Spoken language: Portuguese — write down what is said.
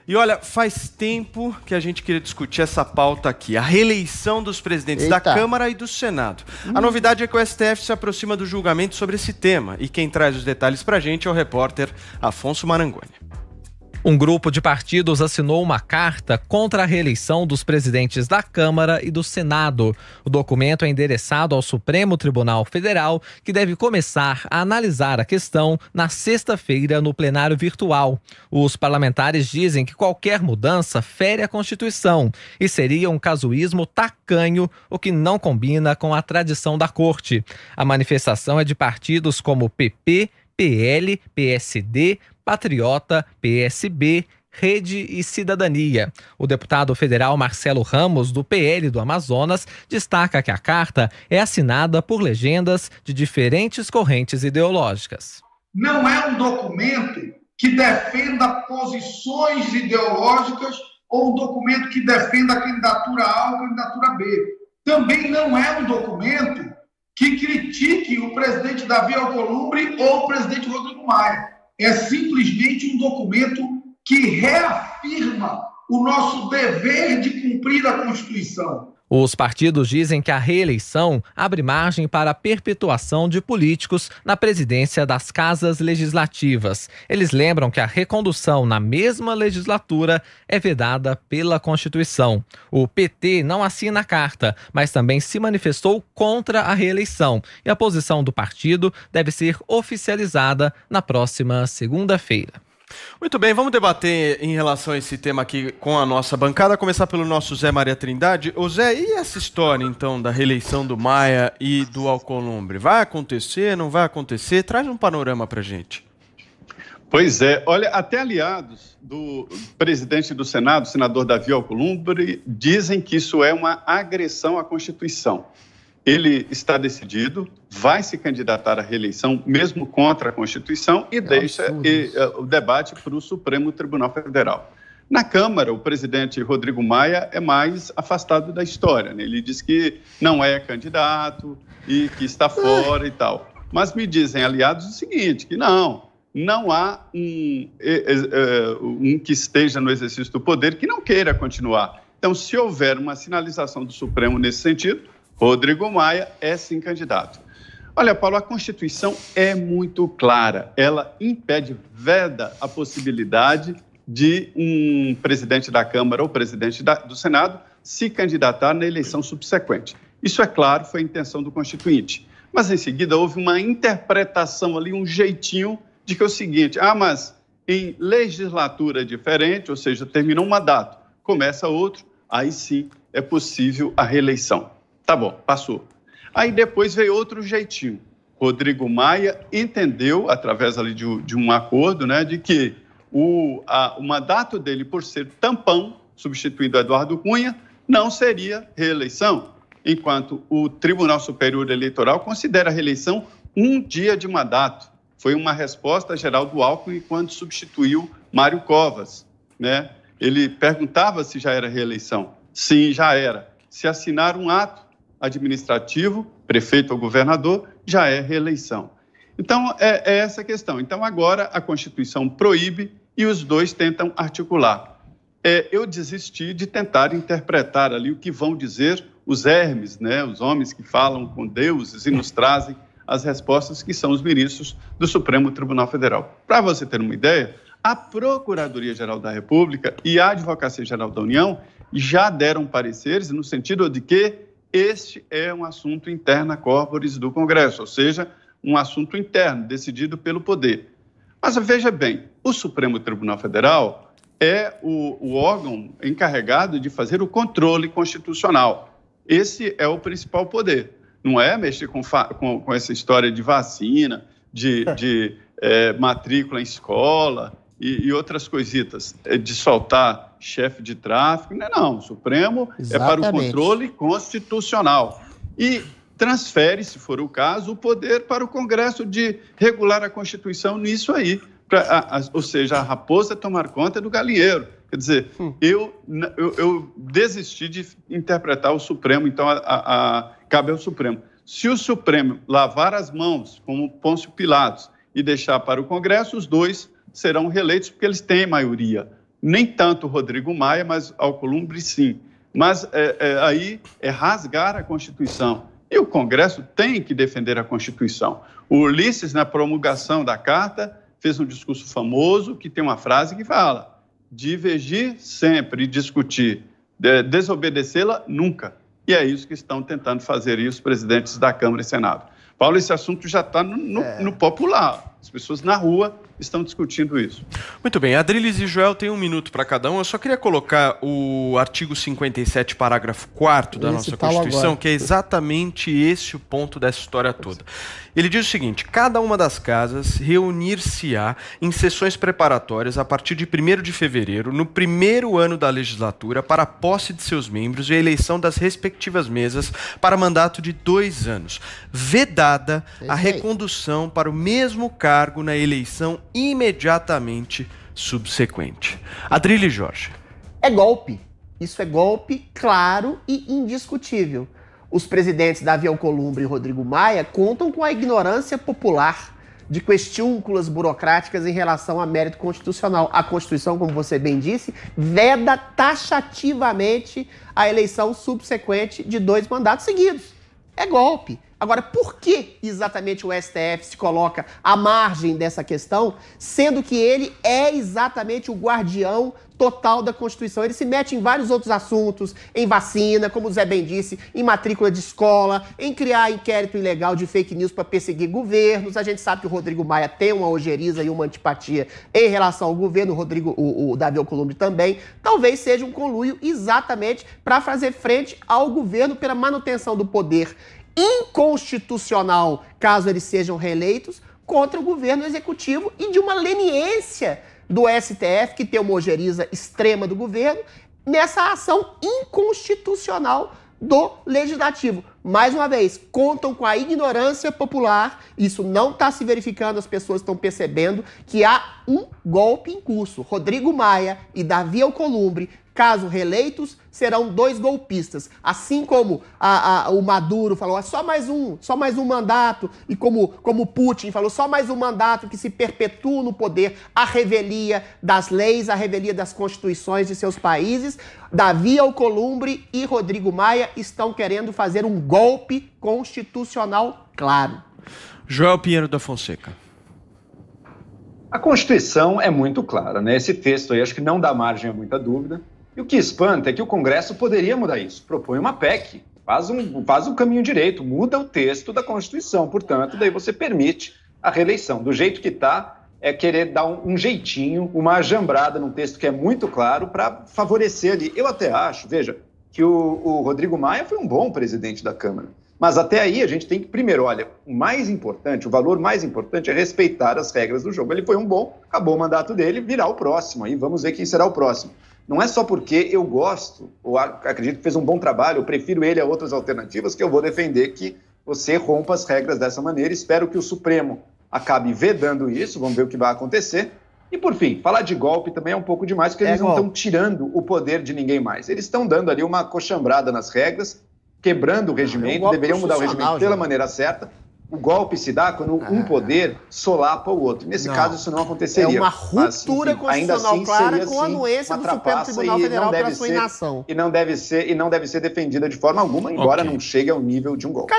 E olha, faz tempo que a gente queria discutir essa pauta aqui, a reeleição dos presidentes da Câmara e do Senado. A novidade é que o STF se aproxima do julgamento sobre esse tema, e quem traz os detalhes pra gente é o repórter Afonso Marangoni. Um grupo de partidos assinou uma carta contra a reeleição dos presidentes da Câmara e do Senado. O documento é endereçado ao Supremo Tribunal Federal, que deve começar a analisar a questão na sexta-feira no plenário virtual. Os parlamentares dizem que qualquer mudança fere a Constituição e seria um casuísmo tacanho, o que não combina com a tradição da Corte. A manifestação é de partidos como PP, PL, PSD, Patriota, PSB, Rede e Cidadania. O deputado federal Marcelo Ramos, do PL do Amazonas, destaca que a carta é assinada por legendas de diferentes correntes ideológicas. Não é um documento que defenda posições ideológicas ou um documento que defenda a candidatura A ou a candidatura B. Também não é um documento que critique o presidente Davi Alcolumbre ou o presidente Rodrigo Maia. É simplesmente um documento que reafirma o nosso dever de cumprir a Constituição. Os partidos dizem que a reeleição abre margem para a perpetuação de políticos na presidência das casas legislativas. Eles lembram que a recondução na mesma legislatura é vedada pela Constituição. O PT não assina a carta, mas também se manifestou contra a reeleição. E a posição do partido deve ser oficializada na próxima segunda-feira. Muito bem, vamos debater em relação a esse tema aqui com a nossa bancada. Começar pelo nosso Zé Maria Trindade. Ô Zé, e essa história então da reeleição do Maia e do Alcolumbre? Vai acontecer, não vai acontecer? Traz um panorama pra gente. Pois é, olha, até aliados do presidente do Senado, o senador Davi Alcolumbre, dizem que isso é uma agressão à Constituição. Ele está decidido, vai se candidatar à reeleição, mesmo contra a Constituição, e deixa o debate para o Supremo Tribunal Federal. Na Câmara, o presidente Rodrigo Maia é mais afastado da história, né? Ele diz que não é candidato e que está fora e tal. Mas me dizem aliados o seguinte, que não há um que esteja no exercício do poder que não queira continuar. Então, se houver uma sinalização do Supremo nesse sentido, Rodrigo Maia é sim candidato. Olha, Paulo, a Constituição é muito clara. Ela impede, veda a possibilidade de um presidente da Câmara ou presidente do Senado se candidatar na eleição subsequente. Isso, é claro, foi a intenção do Constituinte. Mas, em seguida, houve uma interpretação ali, um jeitinho de que é o seguinte, mas em legislatura diferente, ou seja, terminou um mandato, começa outro, aí sim é possível a reeleição. Tá bom, passou. Aí depois veio outro jeitinho. Rodrigo Maia entendeu, através ali de um acordo, né, de que o mandato dele, por ser tampão, substituindo Eduardo Cunha, não seria reeleição, enquanto o Tribunal Superior Eleitoral considera a reeleição um dia de mandato. Foi uma resposta a Geraldo Alckmin quando substituiu Mário Covas, né? Ele perguntava se já era reeleição. Sim, já era. Se assinar um ato administrativo, prefeito ou governador, já é reeleição. Então, é essa a questão. Então, agora a Constituição proíbe e os dois tentam articular. Eu desisti de tentar interpretar ali o que vão dizer os Hermes, né? Os homens que falam com deuses e nos trazem as respostas, que são os ministros do Supremo Tribunal Federal. Para você ter uma ideia, a Procuradoria-Geral da República e a Advocacia-Geral da União já deram pareceres no sentido de que este é um assunto interna corporis do Congresso, ou seja, um assunto interno, decidido pelo poder. Mas veja bem, o Supremo Tribunal Federal é o órgão encarregado de fazer o controle constitucional. Esse é o principal poder. Não é mexer com essa história de vacina, de matrícula em escola e outras coisitas, de soltar chefe de tráfico. Não, o Supremo é para o controle constitucional. E transfere, se for o caso, o poder para o Congresso de regular a Constituição nisso aí. Ou seja, a raposa tomar conta do galinheiro. Quer dizer, eu desisti de interpretar o Supremo, então cabe ao Supremo. Se o Supremo lavar as mãos, como Pôncio Pilatos, e deixar para o Congresso, os dois serão reeleitos, porque eles têm maioria. Nem tanto o Rodrigo Maia, mas Alcolumbre sim. Mas aí é rasgar a Constituição. E o Congresso tem que defender a Constituição. O Ulisses, na promulgação da Carta, fez um discurso famoso que tem uma frase que fala: divergir sempre e discutir, desobedecê-la nunca. E é isso que estão tentando fazer os presidentes da Câmara e Senado. Paulo, esse assunto já está no popular. As pessoas na rua estão discutindo isso. Muito bem. Adriles e Joel têm 1 minuto para cada um. Eu só queria colocar o artigo 57, parágrafo 4º da nossa Constituição, que é exatamente esse o ponto dessa história toda. Ele diz o seguinte: cada uma das casas reunir-se-á em sessões preparatórias a partir de 1º de fevereiro, no primeiro ano da legislatura, para a posse de seus membros e a eleição das respectivas mesas para mandato de 2 anos, vedada a recondução para o mesmo cargo na eleição imediatamente subsequente. Adrilles Jorge. É golpe. Isso é golpe claro e indiscutível. Os presidentes Davi Alcolumbre e Rodrigo Maia contam com a ignorância popular de questiúnculas burocráticas em relação a mérito constitucional. A Constituição, como você bem disse, veda taxativamente a eleição subsequente de 2 mandatos seguidos. É golpe. Agora, por que exatamente o STF se coloca à margem dessa questão, sendo que ele é exatamente o guardião total da Constituição? Ele se mete em vários outros assuntos, em vacina, como o Zé bem disse, em matrícula de escola, em criar inquérito ilegal de fake news para perseguir governos. A gente sabe que o Rodrigo Maia tem uma ojeriza e uma antipatia em relação ao governo, o Davi Alcolumbre também. Talvez seja um conluio exatamente para fazer frente ao governo pela manutenção do poder inconstitucional, caso eles sejam reeleitos, contra o governo executivo e de uma leniência do STF, que tem uma ojeriza extrema do governo, nessa ação inconstitucional do Legislativo. Mais uma vez, contam com a ignorância popular, isso não está se verificando, as pessoas estão percebendo que há um golpe em curso. Rodrigo Maia e Davi Alcolumbre, caso reeleitos, serão 2 golpistas. Assim como o Maduro falou, só mais um mandato, e como Putin falou, só mais um mandato que se perpetua no poder, a revelia das leis, a revelia das constituições de seus países. Davi Alcolumbre e Rodrigo Maia estão querendo fazer um golpe constitucional claro. Joel Pinheiro da Fonseca. A Constituição é muito clara, né? Esse texto aí acho que não dá margem a muita dúvida. E o que espanta é que o Congresso poderia mudar isso. Propõe uma PEC, faz um caminho direito, muda o texto da Constituição. Portanto, daí você permite a reeleição. Do jeito que está, é querer dar um jeitinho, uma ajambrada num texto que é muito claro para favorecer ali. Eu até acho, veja, que o Rodrigo Maia foi um bom presidente da Câmara. Mas até aí a gente tem que, primeiro, olha, o valor mais importante é respeitar as regras do jogo. Ele foi um bom, acabou o mandato dele, virá o próximo. Aí vamos ver quem será o próximo. Não é só porque eu gosto, ou acredito que fez um bom trabalho, eu prefiro ele a outras alternativas, que eu vou defender que você rompa as regras dessa maneira. Espero que o Supremo acabe vedando isso, vamos ver o que vai acontecer. E, por fim, falar de golpe também é um pouco demais, porque eles não estão tirando o poder de ninguém mais. Eles estão dando ali uma coxambrada nas regras, quebrando o regimento, deveriam mudar o regimento pela maneira certa. O golpe se dá quando um poder solapa o outro. Nesse caso, isso não aconteceria. É uma ruptura constitucional assim, clara com a anuência do Supremo Tribunal Federal para sua inação. E não deve ser defendida de forma alguma, embora não chegue ao nível de um golpe.